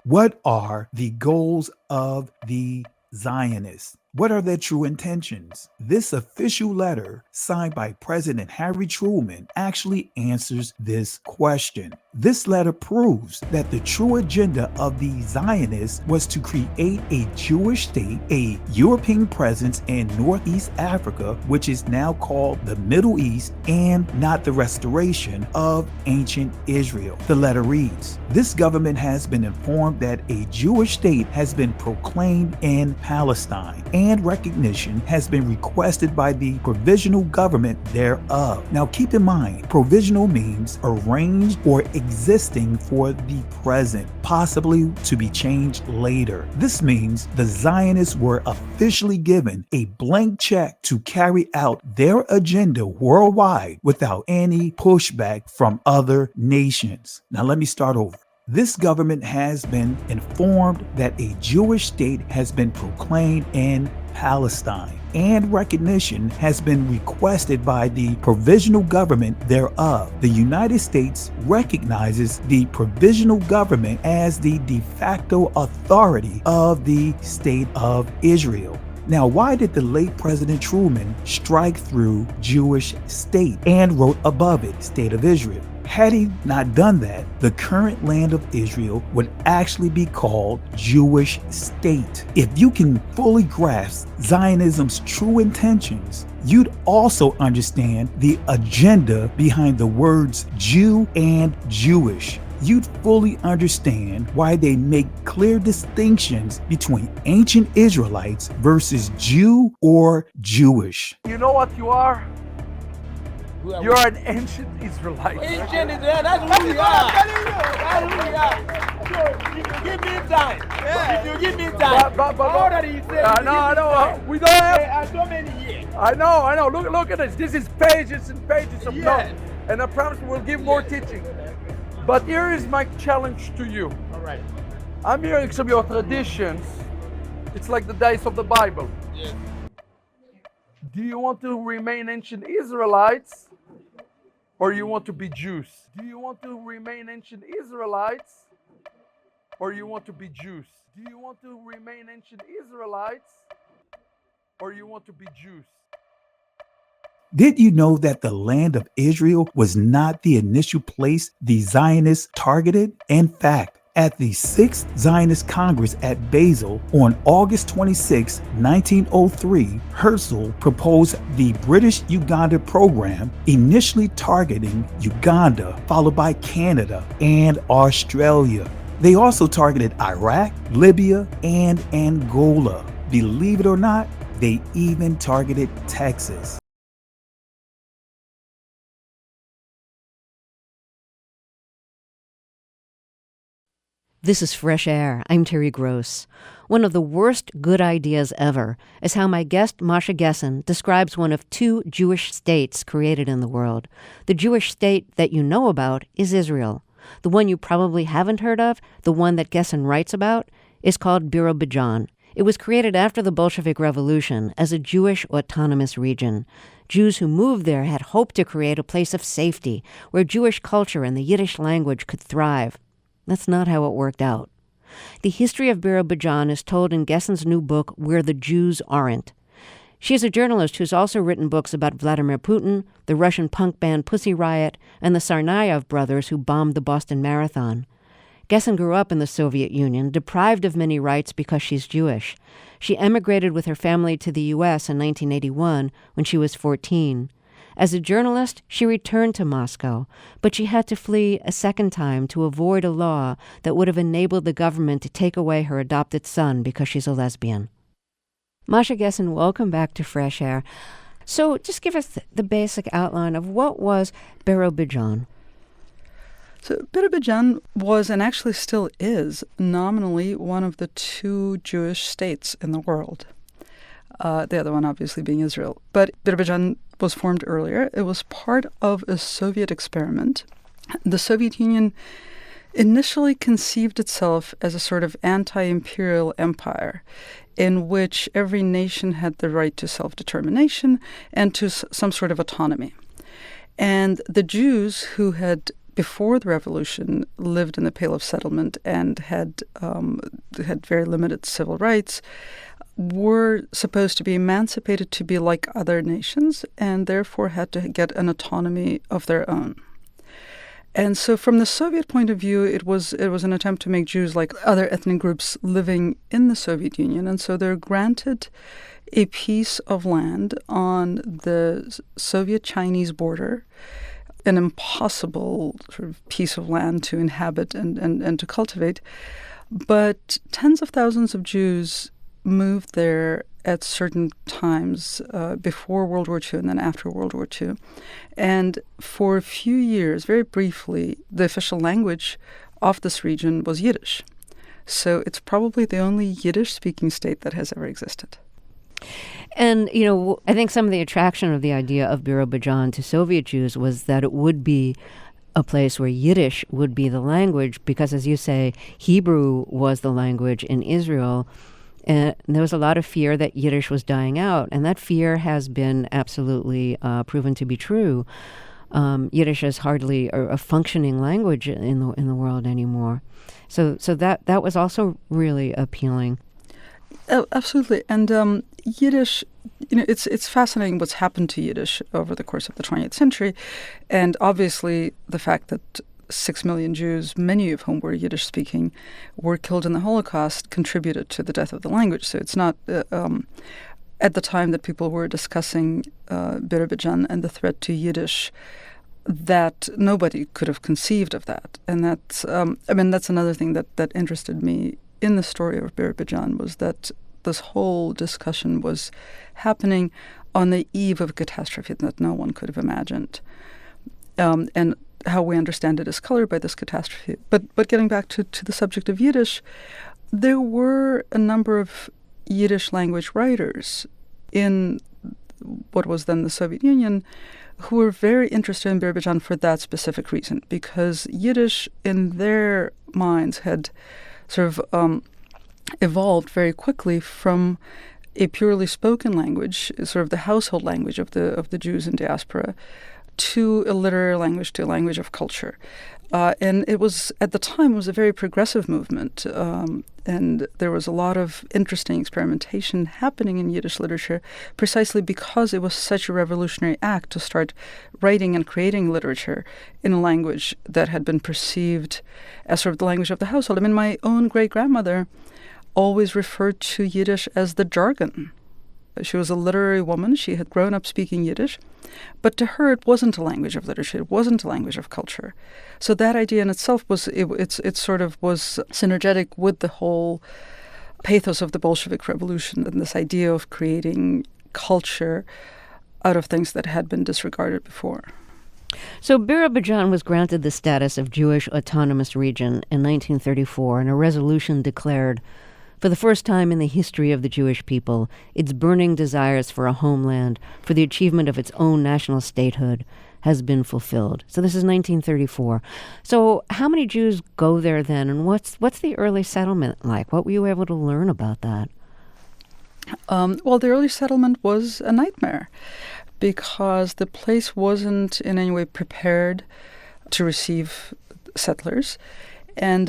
What are the goals of the Zionists? What are their true intentions? This official letter, signed by President Harry Truman, actually answers this question. This letter proves that the true agenda of the Zionists was to create a Jewish state, a European presence in Northeast Africa, which is now called the Middle East, and not the restoration of ancient Israel. The letter reads, "This government has been informed that a Jewish state has been proclaimed in Palestine, and recognition has been requested by the provisional government thereof." Now keep in mind, provisional means arranged or existing for the present, possibly to be changed later. This means the Zionists were officially given a blank check to carry out their agenda worldwide without any pushback from other nations. Now let me start over. This government has been informed that a Jewish state has been proclaimed in Palestine, and recognition has been requested by the provisional government thereof. The United States recognizes the provisional government as the de facto authority of the state of Israel. Now, why did the late President Truman strike through Jewish state and wrote above it State of Israel? Had he not done that, the current land of Israel would actually be called Jewish state. If you can fully grasp Zionism's true intentions, you'd also understand the agenda behind the words Jew and Jewish. You'd fully understand why they make clear distinctions between ancient Israelites versus Jew or Jewish. You know what you are? You're an ancient Israelite. Ancient Israel, that's who we are. That's who we are. So, if you give me time, if you give me time, how old are you saying? I know. We don't have so many years. I know. Look at this. This is pages and pages of notes. Yes. And I promise we'll give more teaching. But here is my challenge to you. All right. I'm hearing some of your traditions. It's like the days of the Bible. Yes. Do you want to remain ancient Israelites, or you want to be Jews? Do you want to remain ancient Israelites, or you want to be Jews? Do you want to remain ancient Israelites, or you want to be Jews? Did you know that the land of Israel was not the initial place the Zionists targeted? In fact, at the 6th Zionist Congress at Basel on August 26, 1903, Herzl proposed the British Uganda program, initially targeting Uganda, followed by Canada and Australia. They also targeted Iraq, Libya, and Angola. Believe it or not, they even targeted Texas. This is Fresh Air. I'm Terry Gross. One of the worst good ideas ever is how my guest Masha Gessen describes one of two Jewish states created in the world. The Jewish state that you know about is Israel. The one you probably haven't heard of, the one that Gessen writes about, is called Birobidzhan. It was created after the Bolshevik Revolution as a Jewish autonomous region. Jews who moved there had hoped to create a place of safety where Jewish culture and the Yiddish language could thrive. That's not how it worked out. The history of Birobidzhan is told in Gessen's new book, Where the Jews Aren't. She is a journalist who's also written books about Vladimir Putin, the Russian punk band Pussy Riot, and the Tsarnaev brothers who bombed the Boston Marathon. Gessen grew up in the Soviet Union, deprived of many rights because she's Jewish. She emigrated with her family to the U.S. in 1981 when she was 14. As a journalist, she returned to Moscow, but she had to flee a second time to avoid a law that would have enabled the government to take away her adopted son because she's a lesbian. Masha Gessen, welcome back to Fresh Air. So just give us the basic outline of what was Birobidzhan. So Birobidzhan was, and actually still is, nominally one of the two Jewish states in the world. The other one obviously being Israel. But Birobidzhan was formed earlier. It was part of a Soviet experiment. The Soviet Union initially conceived itself as a sort of anti-imperial empire in which every nation had the right to self-determination and to some sort of autonomy. And the Jews who had before the revolution lived in the Pale of Settlement and had very limited civil rights, were supposed to be emancipated to be like other nations and therefore had to get an autonomy of their own. And so from the Soviet point of view, it was an attempt to make Jews like other ethnic groups living in the Soviet Union. And so they're granted a piece of land on the Soviet-Chinese border, an impossible sort of piece of land to inhabit and to cultivate. But tens of thousands of Jews moved there at certain times before World War II and then after World War II. And for a few years, very briefly, the official language of this region was Yiddish. So it's probably the only Yiddish-speaking state that has ever existed. And, I think some of the attraction of the idea of Birobidzhan to Soviet Jews was that it would be a place where Yiddish would be the language because, as you say, Hebrew was the language in Israel. And there was a lot of fear that Yiddish was dying out, and that fear has been absolutely proven to be true. Yiddish is hardly a functioning language in the world anymore. So that was also really appealing. Oh, absolutely. And Yiddish, it's fascinating what's happened to Yiddish over the course of the 20th century. And obviously the fact that 6 million Jews, many of whom were Yiddish-speaking, were killed in the Holocaust, contributed to the death of the language. So it's not at the time that people were discussing Birobidzhan and the threat to Yiddish, that nobody could have conceived of that. And that's, that's another thing that interested me in the story of Birobidzhan, was that this whole discussion was happening on the eve of a catastrophe that no one could have imagined. And how we understand it is colored by this catastrophe. But getting back to the subject of Yiddish, there were a number of Yiddish language writers in what was then the Soviet Union who were very interested in Birobidzhan for that specific reason, because Yiddish in their minds had sort of evolved very quickly from a purely spoken language, sort of the household language of the Jews in diaspora, to a literary language, to a language of culture. And it was, at the time, it was a very progressive movement. And there was a lot of interesting experimentation happening in Yiddish literature precisely because it was such a revolutionary act to start writing and creating literature in a language that had been perceived as sort of the language of the household. I mean, my own great-grandmother always referred to Yiddish as the jargon. She was a literary woman. She had grown up speaking Yiddish. But to her, it wasn't a language of literature. It wasn't a language of culture. So that idea in itself was, it sort of was synergetic with the whole pathos of the Bolshevik Revolution and this idea of creating culture out of things that had been disregarded before. So Birobidzhan was granted the status of Jewish Autonomous Region in 1934, and a resolution declared, for the first time in the history of the Jewish people, its burning desires for a homeland, for the achievement of its own national statehood, has been fulfilled. So this is 1934. So how many Jews go there then, and what's the early settlement like? What were you able to learn about that? Well, the early settlement was a nightmare because the place wasn't in any way prepared to receive settlers. And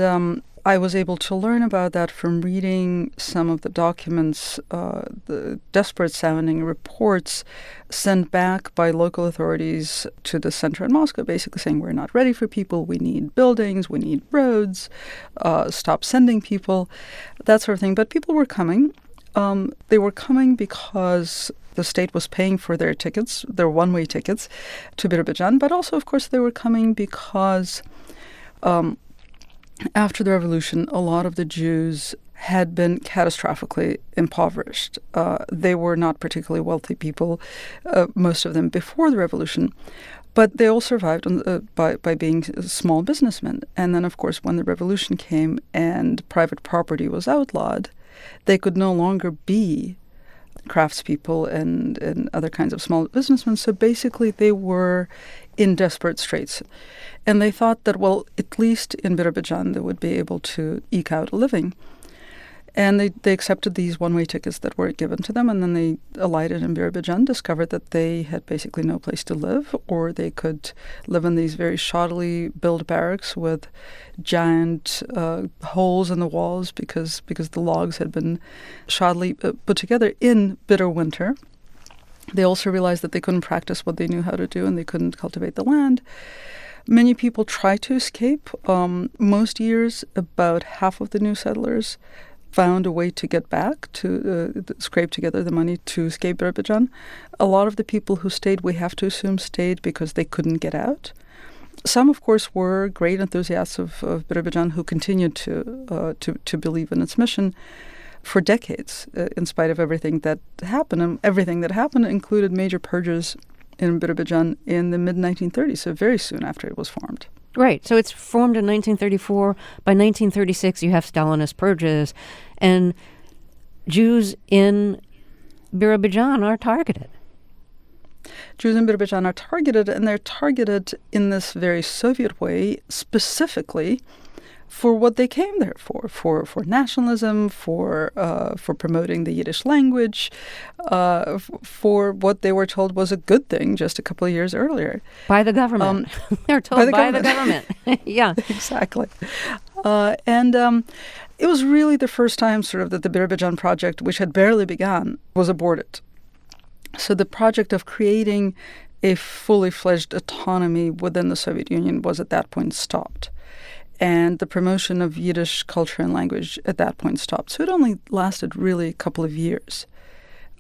I was able to learn about that from reading some of the documents, the desperate-sounding reports sent back by local authorities to the center in Moscow, basically saying, we're not ready for people, we need buildings, we need roads, stop sending people, that sort of thing. But people were coming. They were coming because the state was paying for their tickets, their one-way tickets to Birobidzhan, but also, of course, they were coming because after the revolution, a lot of the Jews had been catastrophically impoverished. They were not particularly wealthy people, most of them before the revolution, but they all survived by being small businessmen. And then, of course, when the revolution came and private property was outlawed, they could no longer be craftspeople and other kinds of small businessmen. So basically, they were in desperate straits. And they thought that, well, at least in Birobidzhan, they would be able to eke out a living. And they accepted these one-way tickets that were given to them, and then they alighted in Birobidzhan, discovered that they had basically no place to live, or they could live in these very shoddily built barracks with giant holes in the walls because the logs had been shoddily put together in bitter winter. They also realized that they couldn't practice what they knew how to do, and they couldn't cultivate the land. Many people tried to escape. Most years, about half of the new settlers found a way to get back, to scrape together the money to escape Birobidzhan. A lot of the people who stayed, we have to assume, stayed because they couldn't get out. Some, of course, were great enthusiasts of Birobidzhan who continued to believe in its mission for decades, in spite of everything that happened. And everything that happened included major purges in Birobidzhan in the mid-1930s, so very soon after it was formed. Right. So it's formed in 1934. By 1936, you have Stalinist purges, and Jews in Birobidzhan are targeted. Jews in Birobidzhan are targeted, and they're targeted in this very Soviet way, specifically for what they came there for nationalism, for promoting the Yiddish language, for what they were told was a good thing just a couple of years earlier. By the government. They're told by the government. Yeah. Exactly. And it was really the first time sort of that the Birobidzhan project, which had barely begun, was aborted. So the project of creating a fully fledged autonomy within the Soviet Union was at that point stopped. And the promotion of Yiddish culture and language at that point stopped. So it only lasted really a couple of years.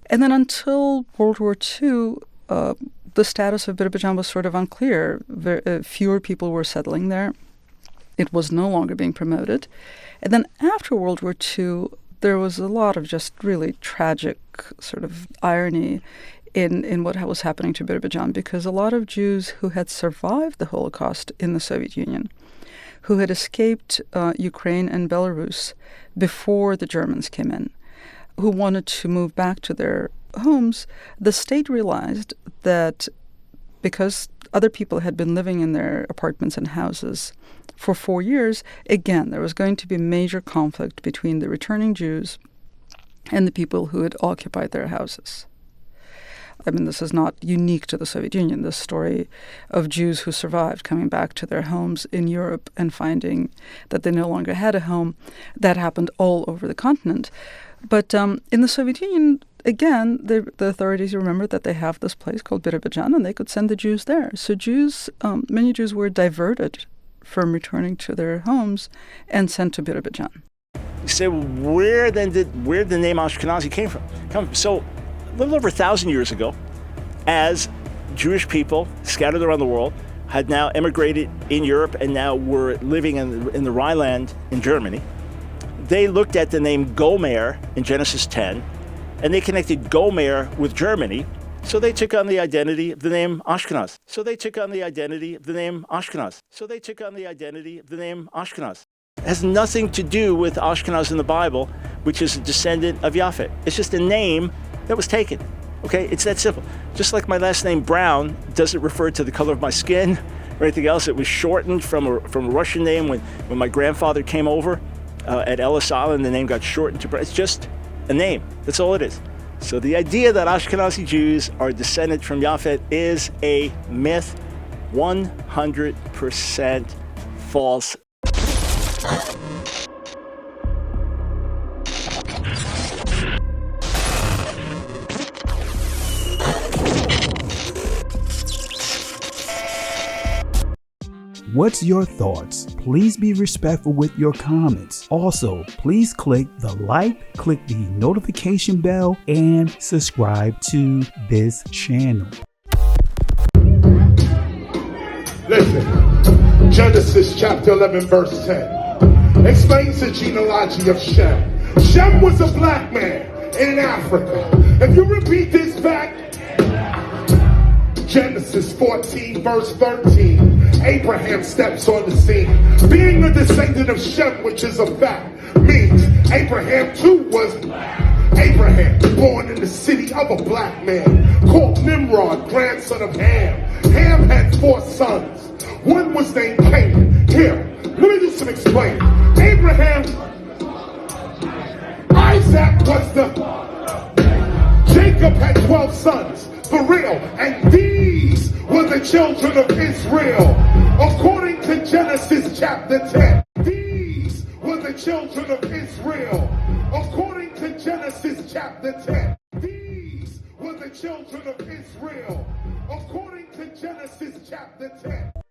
And then until World War II, the status of Birobidzhan was sort of unclear. Fewer people were settling there. It was no longer being promoted. And then after World War II, there was a lot of just really tragic sort of irony in what was happening to Birobidzhan, because a lot of Jews who had survived the Holocaust in the Soviet Union, who had escaped Ukraine and Belarus before the Germans came in, who wanted to move back to their homes, the state realized that because other people had been living in their apartments and houses for 4 years, again, there was going to be major conflict between the returning Jews and the people who had occupied their houses. I mean, this is not unique to the Soviet Union. This story of Jews who survived coming back to their homes in Europe and finding that they no longer had a home, that happened all over the continent. But in the Soviet Union, again, the authorities remembered that they have this place called Birobidzhan, and they could send the Jews there. So many Jews were diverted from returning to their homes and sent to Birobidzhan. You say, well, where did the name Ashkenazi came from? So a little over 1,000 years ago, as Jewish people scattered around the world had now emigrated in Europe and now were living in the Rhineland in Germany, they looked at the name Gomer in Genesis 10, and they connected Gomer with Germany, so they took on the identity of the name Ashkenaz. It has nothing to do with Ashkenaz in the Bible, which is a descendant of Yafet. It's just a name that was taken. Okay, it's that simple. Just like my last name Brown doesn't refer to the color of my skin or anything else. It was shortened from a Russian name when my grandfather came over at Ellis Island. The name got shortened to Brown. It's just a name. That's all it is. So the idea that Ashkenazi Jews are descended from Yafet is a myth, 100% false. What's your thoughts? Please be respectful with your comments. Also, please click the like, click the notification bell, and subscribe to this channel. Listen, Genesis chapter 11 verse 10 explains the genealogy of Shem. Shem was a black man in Africa. If you repeat this back, Genesis 14 verse 13, Abraham steps on the scene. Being a descendant of Shem, which is a fact, means Abraham too was black. Abraham, born in the city of a black man, called Nimrod, grandson of Ham. Ham had 4 sons. One was named Canaan. Here, let me do some explaining. Abraham That was the... Jacob had 12 sons, for real, and these were the children of Israel. According to Genesis chapter 10, these were the children of Israel. According to Genesis chapter 10, these were the children of Israel. According to Genesis chapter 10.